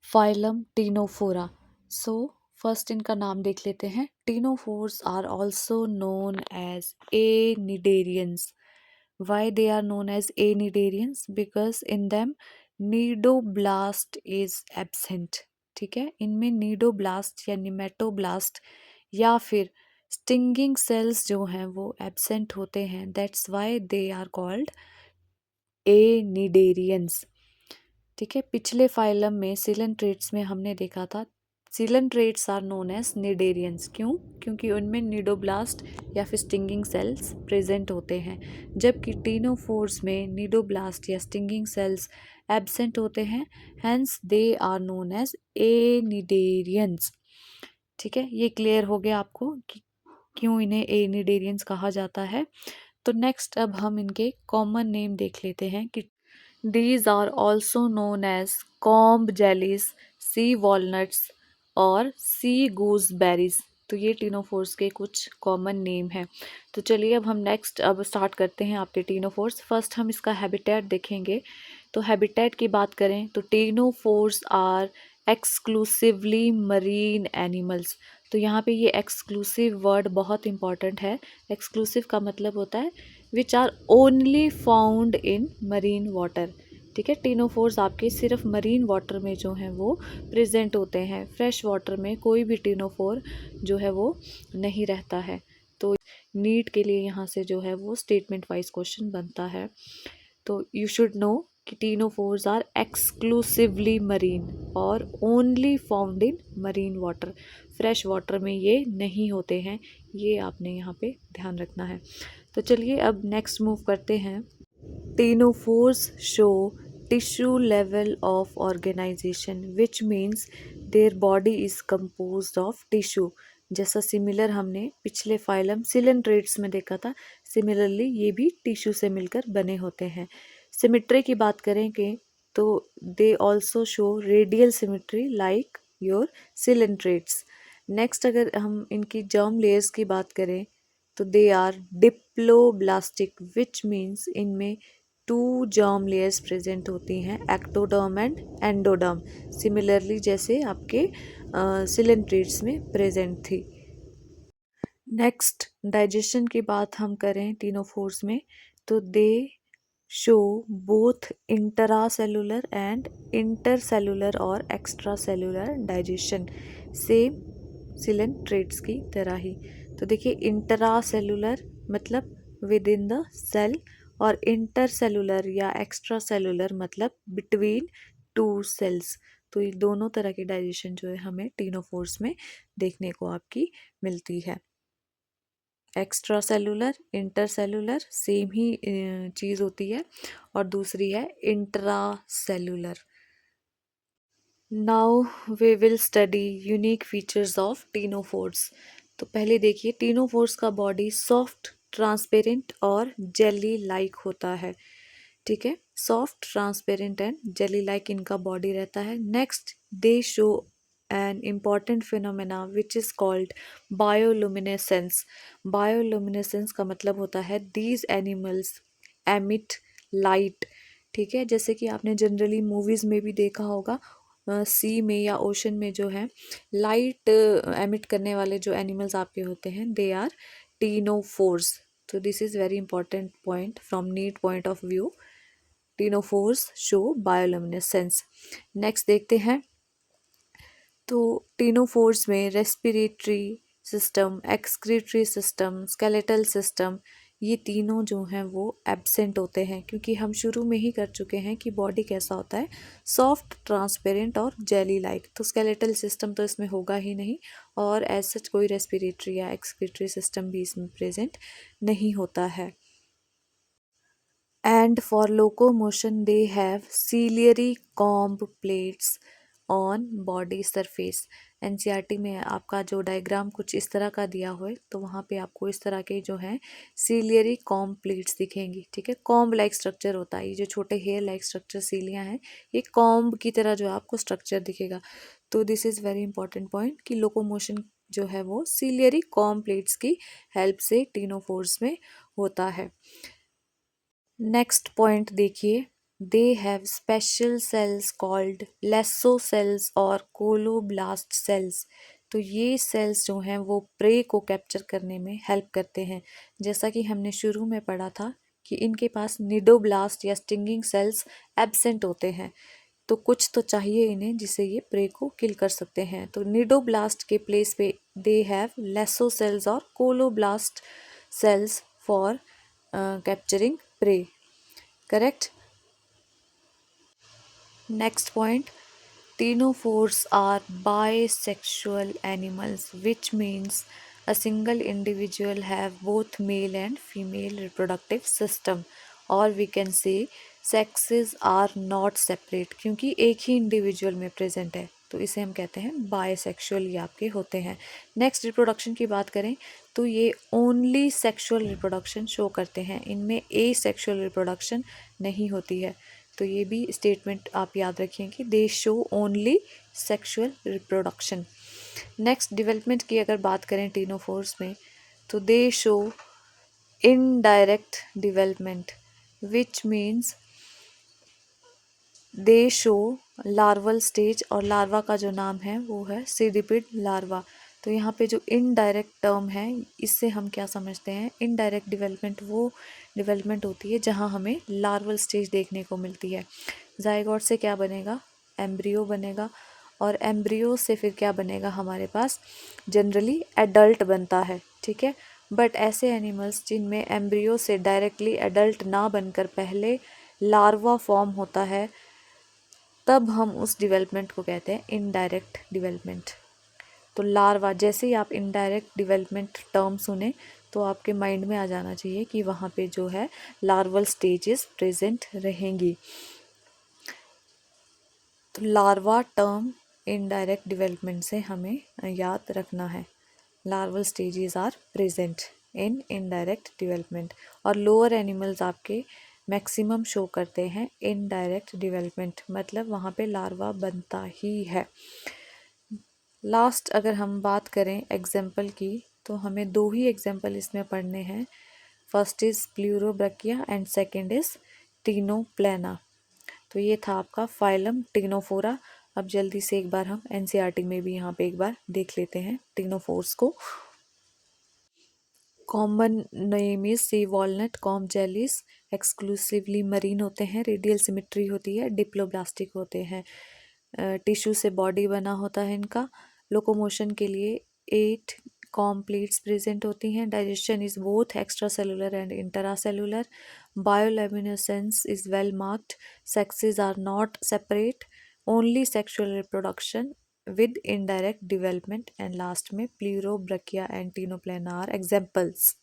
Phylum Ctenophora. So first इनका नाम देख लेते हैं। Ctenophores are also known as acnidarians. Why they are known as acnidarians? Because in them cnidoblast is absent. ठीक है, इनमें नीडोब्लास्ट या निमेटोब्लास्ट या फिर स्टिंगिंग सेल्स जो हैं वो एब्सेंट होते हैं। That's why they are called acnidarians. ठीक है, पिछले फाइलम में सिलेंट्रेट्स में हमने देखा था coelenterates are known as cnidarians. क्यों? क्योंकि उनमें निडोब्लास्ट या फिर स्टिंगिंग सेल्स प्रेजेंट होते हैं, जबकि टीनोफोर्स में निडोब्लास्ट या स्टिंगिंग सेल्स एब्सेंट होते हैं। Hence they are known as acnidarians. ठीक है, ये क्लियर हो गया आपको कि क्यों इन्हें एनिडेरियंस कहा जाता है। तो नेक्स्ट अब हम इनके कॉमन नेम देख लेते हैं कि these are also known as comb jellies, sea walnuts और sea gooseberries। तो ये टीनोफोर्स के कुछ कॉमन नेम हैं। तो चलिए अब हम नेक्स्ट अब स्टार्ट करते हैं आपके टीनोफोर्स। फर्स्ट हम इसका हैबिटेट देखेंगे। तो हैबिटेट की बात करें तो ctenophores are exclusively marine animals. तो यहाँ पे ये एक्सक्लूसिव वर्ड बहुत इंपॉर्टेंट है। एक्सक्लूसिव का मतलब होता है which are only found in marine water. ठीक है, टीनोफोर्स आपके सिर्फ मरीन वाटर में जो हैं वो प्रेजेंट होते हैं। फ्रेश वाटर में कोई भी टीनोफोर जो है वो नहीं रहता है। तो नीट के लिए यहाँ से जो है वो स्टेटमेंट वाइज क्वेश्चन बनता है। तो यू शुड नो कि टीनोफोर्स आर एक्सक्लूसिवली मरीन और only found in marine water. Fresh water में ये नहीं होते हैं, ये आपने यहाँ पे ध्यान रखना है। तो चलिए अब नेक्स्ट मूव करते हैं। Ctenophores show tissue level of organisation which means their body is composed of tissue. जैसा सिमिलर हमने पिछले फाइलम सिलेंट्रेट्स में देखा था, सिमिलरली ये भी टिश्यू से मिलकर बने होते हैं। सिमिट्री की बात करेंगे तो they also show radial symmetry like your coelenterates. Next अगर हम इनकी जर्म लेयर्स की बात करें तो they are diploblastic which means इनमें 2 जर्म लेयर्स प्रेजेंट होती हैं, एक्टोडर्म एंड एंडोडर्म। सिमिलरली जैसे आपके सिलेंट्रेट्स में प्रेजेंट थी। नेक्स्ट डाइजेशन की बात हम करें टीनोफोर्स में तो they show both intracellular and intercellular और extra cellular digestion, same coelenterates की तरह ही। तो देखिए, इंट्रासेलुलर मतलब विद इन द सेल और इंटरसेलुलर या एक्स्ट्रा सेलुलर मतलब बिटवीन 2 सेल्स। तो ये दोनों तरह की डाइजेशन जो है हमें टीनोफोर्स में देखने को आपकी मिलती है। एक्स्ट्रा सेलुलर इंटरसेलुलर सेम ही चीज़ होती है और दूसरी है intracellular. Now we will study unique features of ctenophores. तो पहले देखिए, टीनोफोर्स का बॉडी सॉफ्ट, ट्रांसपेरेंट और जेली लाइक होता है। ठीक है, soft, transparent and jelly like इनका बॉडी रहता है। Next they show an important phenomena which is called bioluminescence. Bioluminescence का मतलब होता है दीज एनिमल्स एमिट लाइट। ठीक है, जैसे कि आपने जनरली मूवीज़ में भी देखा होगा, सी में या ओशन में जो है लाइट एमिट करने वाले जो एनिमल्स आपके होते हैं दे आर टीनोफोर्स। तो this is very important point from NEET point of view. Ctenophores show bioluminescence. Next देखते हैं। तो टीनोफोर्स में respiratory system, excretory system, skeletal system, ये तीनों जो हैं वो एब्सेंट होते हैं, क्योंकि हम शुरू में ही कर चुके हैं कि बॉडी कैसा होता है, सॉफ्ट, ट्रांसपेरेंट और जेली लाइक। तो स्केलेटल सिस्टम तो इसमें होगा ही नहीं और एज सच कोई रेस्पिरेटरी या एक्सक्रीटरी सिस्टम भी इसमें प्रेजेंट नहीं होता है। And for locomotion they have ciliary comb plates on body surface। NCERT में आपका जो डायग्राम कुछ इस तरह का दिया हुआ है तो वहाँ पे आपको इस तरह के जो हैं सीलियरी कॉम्ब प्लेट्स दिखेंगी। ठीक है, कॉम्ब लाइक स्ट्रक्चर होता है, ये जो छोटे हेयर लाइक स्ट्रक्चर सीलियाँ हैं ये कॉम्ब की तरह जो आपको स्ट्रक्चर दिखेगा। तो this is very important point कि लोकोमोशन जो है वो सीलियरी कॉम्ब प्लेट्स की हेल्प से टीनोफोर्स में होता है। नेक्स्ट पॉइंट देखिए, They have special cells called lasso cells और कोलोब्लास्ट cells। तो ये सेल्स जो हैं वो प्रे को कैप्चर करने में हेल्प करते हैं। जैसा कि हमने शुरू में पढ़ा था कि इनके पास निडोब्लास्ट या स्टिंगिंग सेल्स एब्सेंट होते हैं, तो कुछ तो चाहिए इन्हें जिसे ये प्रे को किल कर सकते हैं। तो निडोब्लास्ट के प्लेस पे दे हैव लेसो सेल्स और colloblast cells for capturing prey. Correct. Next point, ctenophores are bisexual animals, which means a single individual have both male and female reproductive system, or we can say sexes are not separate, क्योंकि एक ही individual में present है तो इसे हम कहते हैं bisexual, ये आपके होते हैं। नेक्स्ट रिप्रोडक्शन की बात करें तो ये ओनली सेक्सुअल रिप्रोडक्शन शो करते हैं, इनमें ए सेक्सुअल रिप्रोडक्शन नहीं होती है। तो ये भी स्टेटमेंट आप याद रखें कि दे show only sexual reproduction. Next development की अगर बात करें टीनोफोर्स में तो they show indirect development, which means they show larval stage, और लार्वा का जो नाम है वो है सीडिपिड लार्वा। तो यहाँ पे जो इनडायरेक्ट टर्म है इससे हम क्या समझते हैं, इनडायरेक्ट डेवलपमेंट वो डेवलपमेंट होती है जहाँ हमें लार्वल स्टेज देखने को मिलती है। जाइगोट से क्या बनेगा, एम्ब्रियो बनेगा, और एम्ब्रियो से फिर क्या बनेगा हमारे पास, जनरली एडल्ट बनता है। ठीक है, बट ऐसे एनिमल्स जिनमें एम्ब्रियो से डायरेक्टली एडल्ट ना बनकर पहले लार्वा फॉर्म होता है, तब हम उस डेवलपमेंट को कहते हैं इनडायरेक्ट डेवलपमेंट। तो लार्वा, जैसे ही आप इनडायरेक्ट डेवलपमेंट टर्म सुने तो आपके माइंड में आ जाना चाहिए कि वहाँ पे जो है लार्वल स्टेजेस प्रेजेंट रहेंगी। तो लार्वा टर्म इनडायरेक्ट डेवलपमेंट से हमें याद रखना है। Larval stages are present in indirect development, और लोअर एनिमल्स आपके मैक्सिमम शो करते हैं इनडायरेक्ट डेवलपमेंट, मतलब वहाँ पे लार्वा बनता ही है। लास्ट अगर हम बात करें एग्जाम्पल की तो हमें दो ही एग्जाम्पल इसमें पढ़ने हैं। First is Pleurobrachia and second is Ctenoplana. तो ये था आपका फाइलम टीनोफोरा। अब जल्दी से एक बार हम एनसीईआरटी में भी यहाँ पे एक बार देख लेते हैं टीनोफोर्स को। Common name is C walnut, com जेलिस, exclusively marine होते हैं, रेडियल सिमेट्री होती है, डिप्लोब्लास्टिक होते हैं, टिश्यू से बॉडी बना होता है इनका, लोकोमोशन के लिए 8 कॉम्प्लीट्स प्रेजेंट होती हैं, digestion is both extracellular and intracellular, bioluminescence is well marked, sexes are not separate, only sexual reproduction with indirect development, and last में pleurobrachia and ctenoplana are examples.